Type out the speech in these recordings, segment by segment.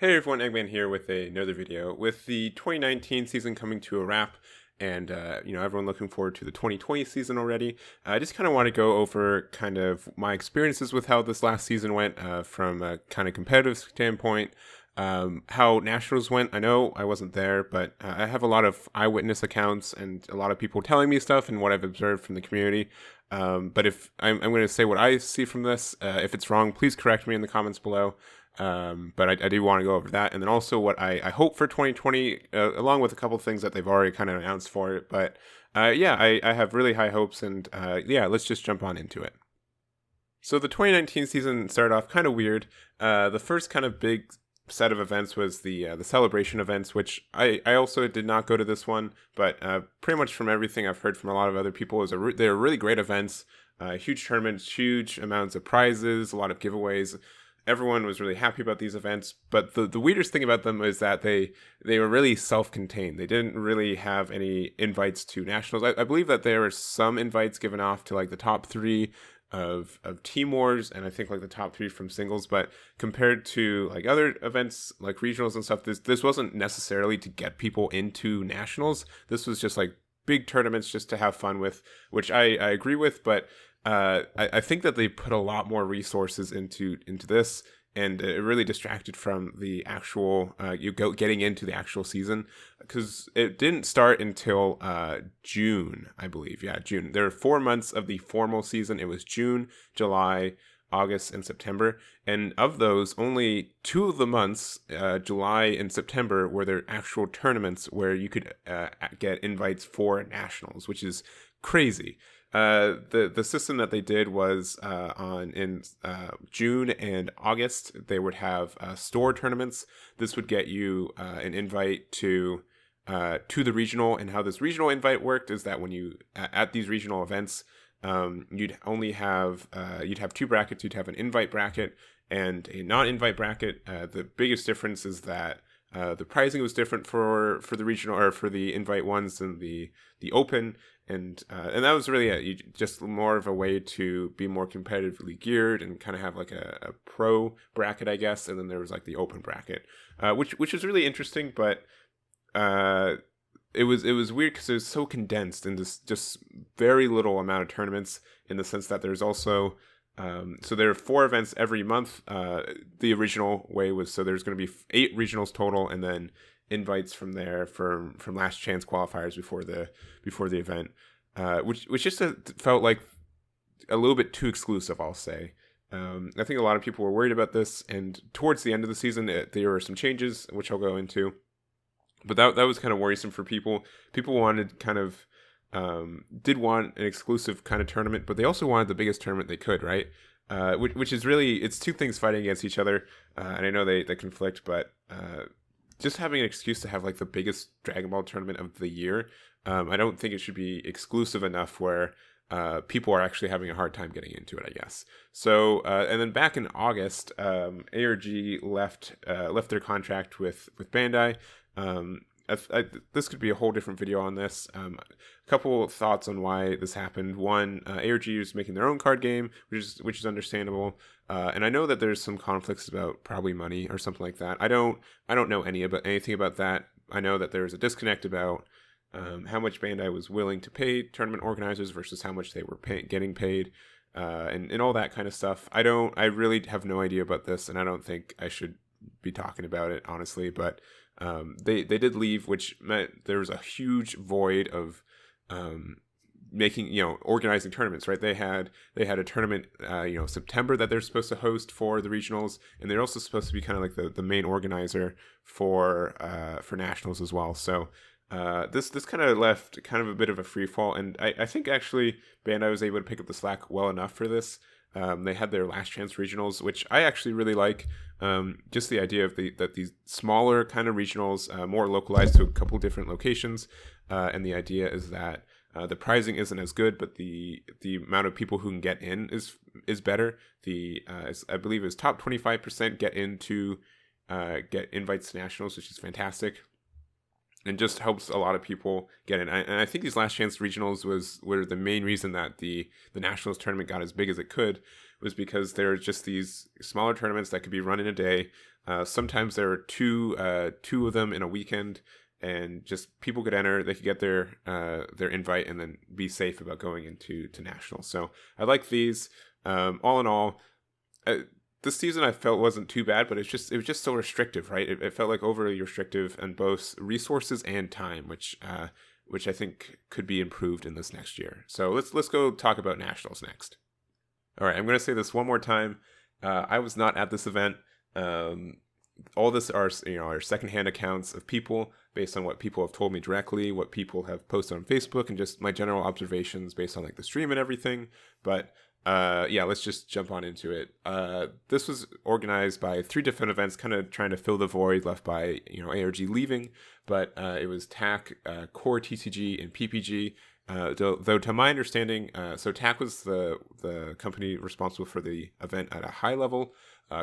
Hey everyone, Egman here with another video. With the 2019 season coming to a wrap, and everyone looking forward to the 2020 season already, I just kind of want to go over kind of my experiences with how this last season went from a kind of competitive standpoint. How Nationals went, I know I wasn't there, but I have a lot of eyewitness accounts and a lot of people telling me stuff and what I've observed from the community. But if I'm going to say what I see from this, if it's wrong, please correct me in the comments below. But I do want to go over that, and then also what I hope for 2020, along with a couple of things that they've already kind of announced for it. But I have really high hopes, and let's just jump on into it. So the 2019 season started off kind of weird. The first kind of big set of events was the celebration events, which I also did not go to this one, but pretty much from everything I've heard from a lot of other people, they're really great events, huge tournaments, huge amounts of prizes, a lot of giveaways. Everyone was really happy about these events, but the weirdest thing about them is that they were really self-contained. They didn't really have any invites to nationals. I believe that there were some invites given off to like the top three of team wars, and I think like the top three from singles, but compared to like other events like regionals and stuff, this wasn't necessarily to get people into nationals. This was just like big tournaments just to have fun with, which I agree with, but I think that they put a lot more resources into this, and it really distracted from the actual getting into the actual season, because it didn't start until June, I believe. Yeah, June. There were 4 months of the formal season. It was June, July, August, and September, and of those, only 2 of the months, July and September, were there actual tournaments where you could get invites for nationals, which is crazy. The system that they did was in June and August, they would have store tournaments. This would get you an invite to the regional, and how this regional invite worked is that when you at these regional events, you'd have 2 brackets. You'd have an invite bracket and a non-invite bracket. The biggest difference is that the pricing was different for the regional, or for the invite ones, than the open, and that was really it. Just more of a way to be more competitively geared and kind of have like a pro bracket, I guess, and then there was like the open bracket, which was really interesting, but it was weird because it was so condensed in this just very little amount of tournaments, in the sense that there's also so there are 4 events every month. The original way was, so there's going to be 8 regionals total, and then invites from there from last chance qualifiers before the event, which just felt like a little bit too exclusive, I'll say. I think a lot of people were worried about this, and towards the end of the season, there were some changes, which I'll go into. But that was kind of worrisome for people. People wanted kind of did want an exclusive kind of tournament, but they also wanted the biggest tournament they could, right? Which is really, it's 2 things fighting against each other, and I know they conflict, but just having an excuse to have like the biggest Dragon Ball tournament of the year, I don't think it should be exclusive enough where people are actually having a hard time getting into it, I guess. So and then back in August, ARG left their contract with Bandai. This could be a whole different video on this. A couple thoughts on why this happened. One, ARG is making their own card game, which is understandable. And I know that there's some conflicts about probably money or something like that. I don't know anything about that. I know that there's a disconnect about how much Bandai was willing to pay tournament organizers versus how much they were getting paid, and all that kind of stuff. I really have no idea about this, and I don't think I should be talking about it, honestly. But they did leave, which meant there was a huge void of organizing tournaments, right? They had a tournament September that they're supposed to host for the regionals, and they're also supposed to be kind of like the main organizer for nationals as well. So this kind of left kind of a bit of a free fall, and I think actually Bandai was able to pick up the slack well enough for this. They had their last chance regionals, which I actually really like. Just the idea of that these smaller kind of regionals, more localized to a couple different locations, and the idea is that the pricing isn't as good, but the amount of people who can get in is better. I believe it was top 25% get invites to nationals, which is fantastic, and just helps a lot of people get in. And I think these last chance regionals were the main reason that the nationals tournament got as big as it could, was because there are just these smaller tournaments that could be run in a day. Sometimes there are two of them in a weekend, and just people could enter. They could get their invite and then be safe about going into nationals. So I like these. All in all, this season I felt wasn't too bad, but it was just so restrictive, right? It felt like overly restrictive on both resources and time, which I think could be improved in this next year. So let's go talk about nationals next. All right, I'm going to say this one more time. I was not at this event. All this are secondhand accounts of people based on what people have told me directly, what people have posted on Facebook, and just my general observations based on like the stream and everything. But let's just jump on into it. This was organized by 3 different events, kind of trying to fill the void left by ARG leaving. But it was TAC, Core TCG, and PPG. Though to my understanding, so TAC was the company responsible for the event at a high level.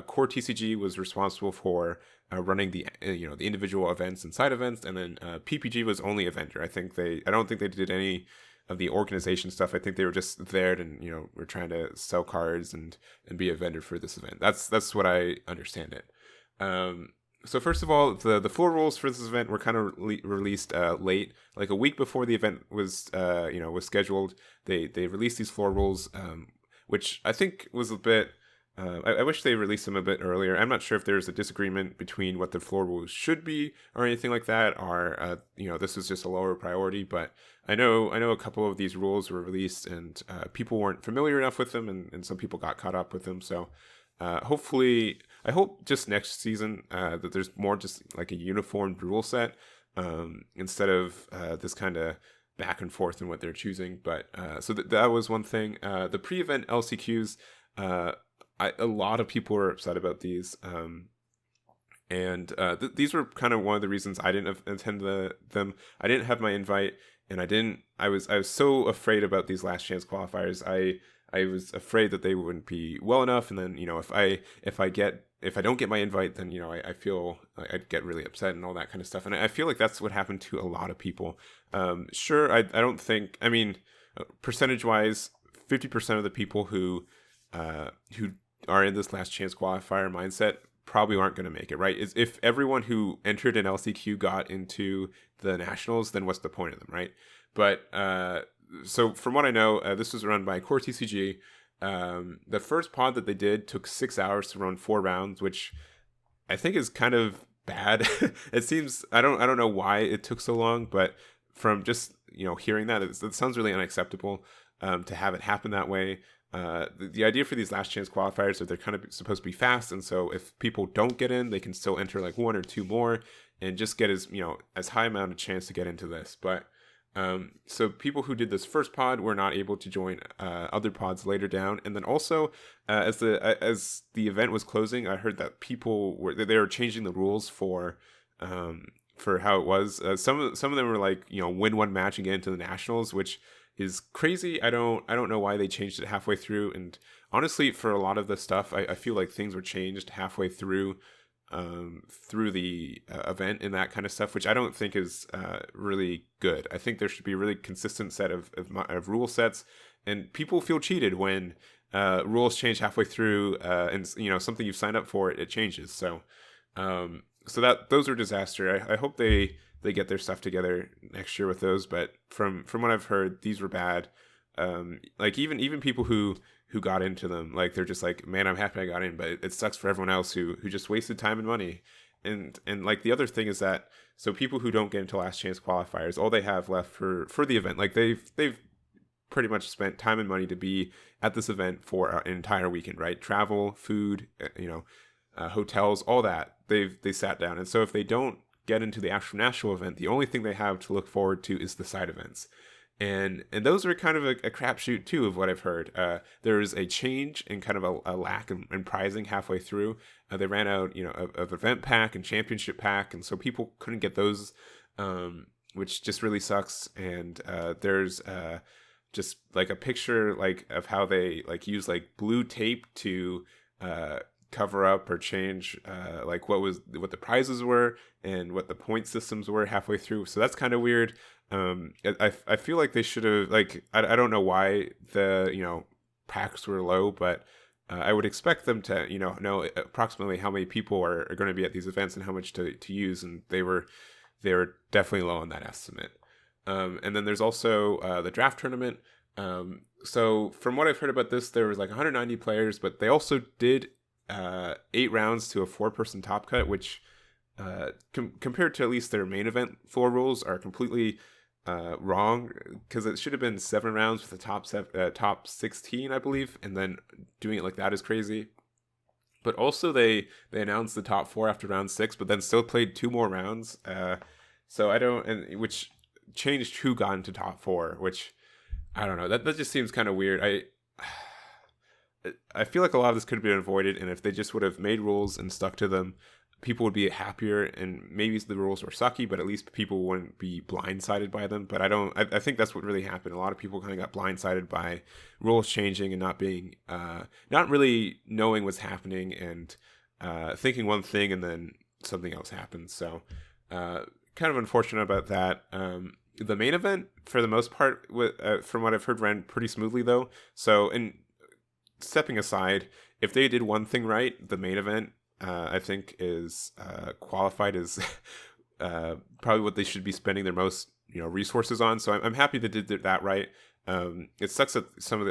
Core TCG was responsible for running the the individual events and side events, and then PPG was only a vendor. I don't think they did any of the organization stuff. I think they were just there and were trying to sell cards and be a vendor for this event. That's what I understand it. So first of all, the floor rules for this event were kind of released late, like a week before the event was was scheduled. They released these floor rules, which I think was a bit. I wish they released them a bit earlier. I'm not sure if there's a disagreement between what the floor rules should be or anything like that, or this is just a lower priority. But I know a couple of these rules were released and people weren't familiar enough with them, and some people got caught up with them. So hopefully, I hope just next season that there's more just like a uniformed rule set instead of this kind of back and forth in what they're choosing. But so that was one thing. The pre-event LCQs. A lot of people were upset about these, and these were kind of one of the reasons I didn't attend them. I didn't have my invite, and I was so afraid about these last chance qualifiers. I was afraid that they wouldn't be well enough, and then if I don't get my invite, then I feel like I'd get really upset and all that kind of stuff. And I feel like that's what happened to a lot of people. Sure, I don't think. I mean, percentage wise, 50% of the people who are in this last chance qualifier mindset probably aren't going to make it, right? If everyone who entered an LCQ got into the nationals, then what's the point of them, right? But so from what I know, this was run by Core TCG. The first pod that they did took 6 hours to run 4 rounds, which I think is kind of bad. It seems I don't know why it took so long, but from just hearing that, it sounds really unacceptable to have it happen that way. The idea for these last chance qualifiers is that they're kind of supposed to be fast, and so if people don't get in, they can still enter like 1 or 2 more and just get as high amount of chance to get into this. But so people who did this first pod were not able to join other pods later down, and then also as the event was closing, I heard that people were changing the rules for how it was. Some of them were like win 1 match and get into the nationals, which is crazy. I don't know why they changed it halfway through. And honestly, for a lot of the stuff, I feel like things were changed halfway through the event and that kind of stuff, which I don't think is really good. I think there should be a really consistent set of rule sets, and people feel cheated when rules change halfway through and something you've signed up for, it changes. So those are disaster. I hope they get their stuff together next year with those. But from what I've heard, these were bad. Like even people who got into them, like they're just like, man, I'm happy I got in, but it sucks for everyone else who just wasted time and money. And like the other thing is that, so people who don't get into last chance qualifiers, all they have left for the event, like they've pretty much spent time and money to be at this event for an entire weekend, right? Travel, food, hotels, all that. They sat down. And so if they don't get into the actual national event, the only thing they have to look forward to is the side events. And those are kind of a crapshoot too, of what I've heard. There's a change in kind of a lack in prizing halfway through. They ran out, of event pack and championship pack, and so people couldn't get those, which just really sucks. And there's just like a picture like of how they like use like blue tape to cover up or change like what the prizes were and what the point systems were halfway through. So that's kind of weird. I feel like they should have, like, I don't know why the packs were low, but I would expect them to, know approximately how many people are going to be at these events and how much to use, and they were definitely low on that estimate. And then there's also the draft tournament. So from what I've heard about this, there was like 190 players, but they also did 8 rounds to a 4-person top cut, which compared to at least their main event floor rules are completely wrong, because it should have been 7 rounds with the top 16, I believe, and then doing it like that is crazy. But also they announced the top 4 after round 6, but then still played 2 more rounds. So I don't, and which changed who got into top 4, which I don't know. That just seems kind of weird. I feel like a lot of this could have been avoided, and if they just would have made rules and stuck to them, people would be happier. And maybe the rules were sucky, but at least people wouldn't be blindsided by them. But I think that's what really happened. A lot of people kind of got blindsided by rules changing and not really knowing what's happening, and thinking one thing and then something else happened. So kind of unfortunate about that. The main event, for the most part, from what I've heard, ran pretty smoothly though. So, and stepping aside, if they did one thing right, the main event, I think, is qualified as probably what they should be spending their most resources on. So I'm happy they did that right. It sucks that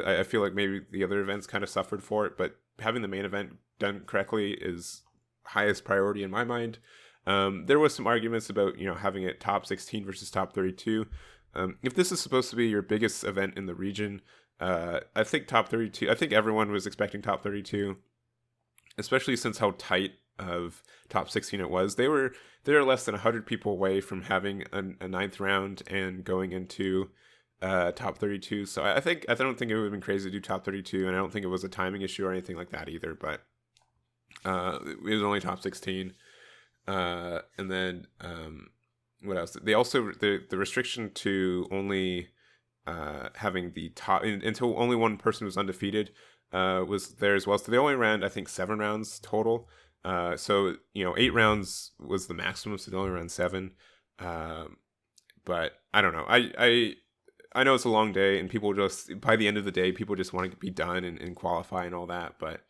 I feel like maybe the other events kind of suffered for it, but having the main event done correctly is highest priority in my mind. There was some arguments about having it top 16 versus top 32. If this is supposed to be your biggest event in the region, I think top 32. I think everyone was expecting top 32, especially since how tight of top 16 it was. They were less than 100 people away from having a 9th round and going into top 32. So I don't think it would have been crazy to do top 32, and I don't think it was a timing issue or anything like that either. But it was only top 16. And then what else? They also the restriction to only having the top until only one person was undefeated was there as well. So they only ran, I think, 7 rounds total. So 8 rounds was the maximum, so they only ran 7. But I don't know. I know it's a long day, and people just, by the end of the day, people just want to be done and qualify and all that. But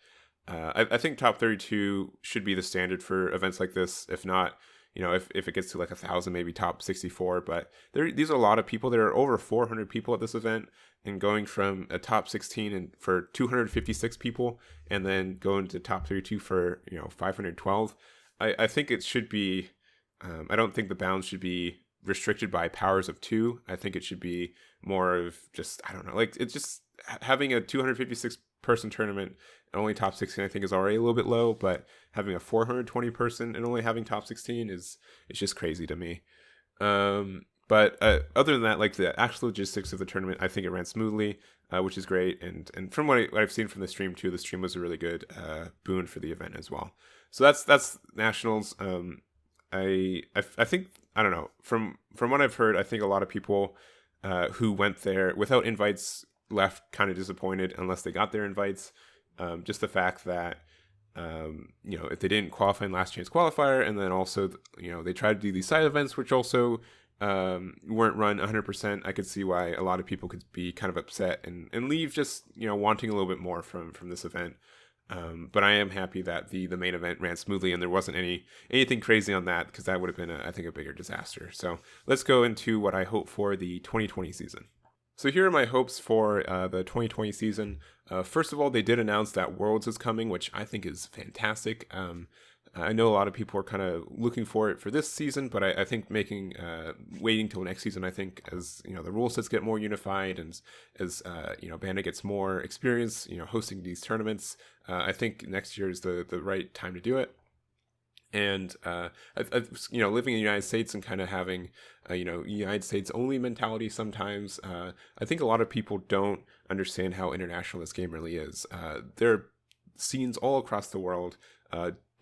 I think top 32 should be the standard for events like this. If not, if it gets to like 1,000, maybe top 64. But these are a lot of people. There are over 400 people at this event, and going from a top 16 and for 256 people, and then going to top 32 for 512. I think it should be. I don't think the bounds should be restricted by powers of 2. I think it should be more of just, I don't know, like, it's just having a 256 person tournament and only top 16, I think, is already a little bit low, but having a 420 person and only having top 16 it's just crazy to me. But other than that, like, the actual logistics of the tournament, I think it ran smoothly, which is great. And from what I've seen from the stream too, the stream was a really good boon for the event as well. So that's nationals. I think, I don't know, from what I've heard, I think a lot of people who went there without invites left kind of disappointed unless they got their invites. Just the fact that if they didn't qualify in last chance qualifier, and then also they tried to do these side events, which also weren't run 100%. I could see why a lot of people could be kind of upset and leave just wanting a little bit more from this event. But I am happy that the main event ran smoothly and there wasn't anything crazy on that, because that would have been I think a bigger disaster. So let's go into what I hope for the 2020 season. So here are my hopes for the 2020 season. First of all, they did announce that Worlds is coming, which I think is fantastic. I know a lot of people are kind of looking for it for this season, but I think waiting till next season, I think, as the rule sets get more unified and as Bandit gets more experience hosting these tournaments, I think next year is the right time to do it. And living in the United States and kind of having United States only mentality sometimes, I think a lot of people don't understand how international this game really is. There are scenes all across the world,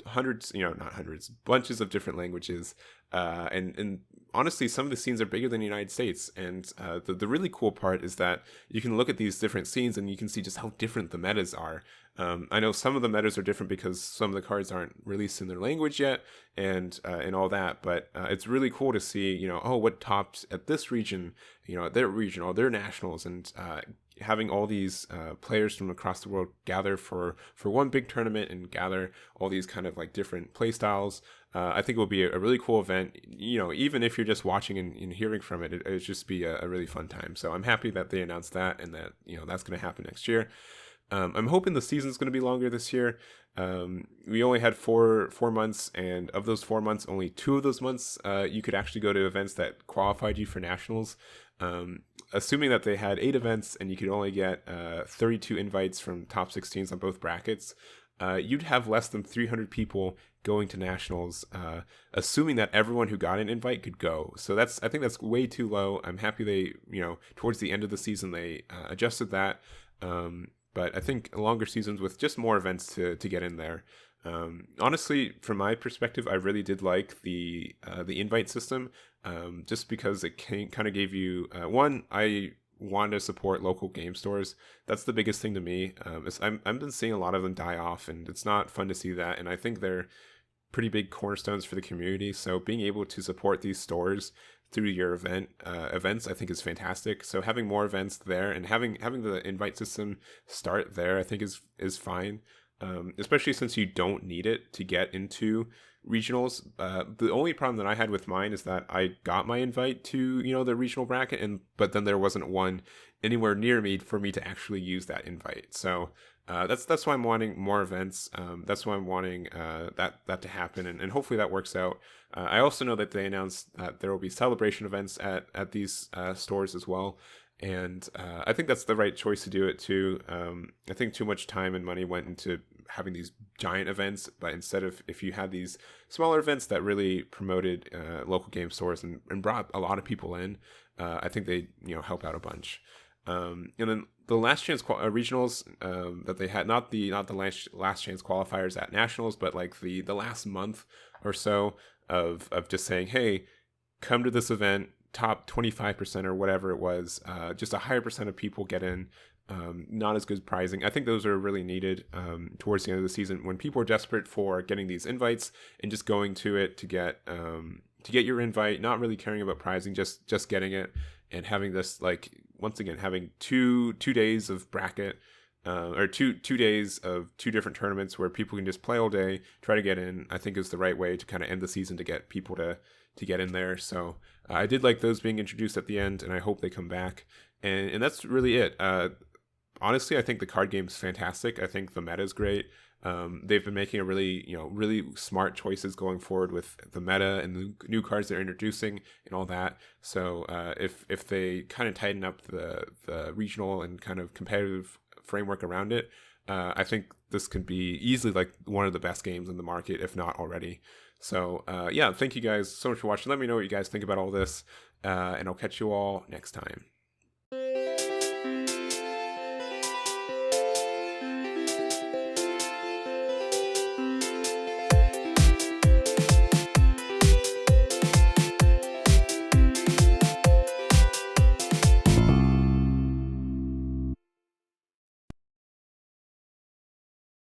hundreds, not hundreds, bunches of different languages, and honestly, some of the scenes are bigger than the United States. And the really cool part is that you can look at these different scenes and you can see just how different the metas are. I know some of the metas are different because some of the cards aren't released in their language yet, and all that. But it's really cool to see, what tops at this region, at their regional, their nationals, and having all these players from across the world gather for one big tournament and gather all these kind of like different play styles. I think it will be a really cool event. Even if you're just watching and hearing from it, it'll just be a really fun time. So I'm happy that they announced that, and that that's going to happen next year. I'm hoping the season's going to be longer this year. We only had four months, and of those 4 months, only 2 of those months you could actually go to events that qualified you for nationals. Assuming that they had 8 events and you could only get 32 invites from top 16s on both brackets, you'd have less than 300 people going to nationals, assuming that everyone who got an invite could go. So I think that's way too low. I'm happy they, towards the end of the season, they adjusted that. But I think longer seasons with just more events to get in there. Honestly, from my perspective, I really did like the invite system, just because it kind of gave you one. I want to support local game stores. That's the biggest thing to me. I've been seeing a lot of them die off, and it's not fun to see that. And I think they're pretty big cornerstones for the community. So being able to support these stores through your events, I think is fantastic. So having more events there and having the invite system start there, I think is fine. Especially since you don't need it to get into regionals. The only problem that I had with mine is that I got my invite to the regional bracket, but then there wasn't one anywhere near me for me to actually use that invite. So that's why I'm wanting more events. That's why I'm wanting that to happen, and hopefully that works out. I also know that they announced that there will be celebration events at these stores as well. And I think that's the right choice to do it too. I think too much time and money went into having these giant events, but instead of if you had these smaller events that really promoted local game stores and brought a lot of people in, I think they help out a bunch. And then the last chance regionals that they had, not the last chance qualifiers at nationals, but like the last month or so of just saying, hey, come to this event. Top 25% or whatever it was, just a higher percent of people get in, not as good pricing. I think those are really needed towards the end of the season when people are desperate for getting these invites and just going to it to get your invite, not really caring about pricing, just getting it, and having this, like, once again, having two days of bracket or two days of 2 different tournaments where people can just play all day, try to get in, I think is the right way to kind of end the season to get people to get in there. So I did like those being introduced at the end, and I hope they come back. And that's really it. Honestly, I think the card game is fantastic. I think the meta is great. They've been making a really smart choices going forward with the meta and the new cards they're introducing and all that. So if they kind of tighten up the regional and kind of competitive framework around it, I think this could be easily like one of the best games in the market, if not already. So yeah, thank you guys so much for watching. Let me know what you guys think about all this, and I'll catch you all next time.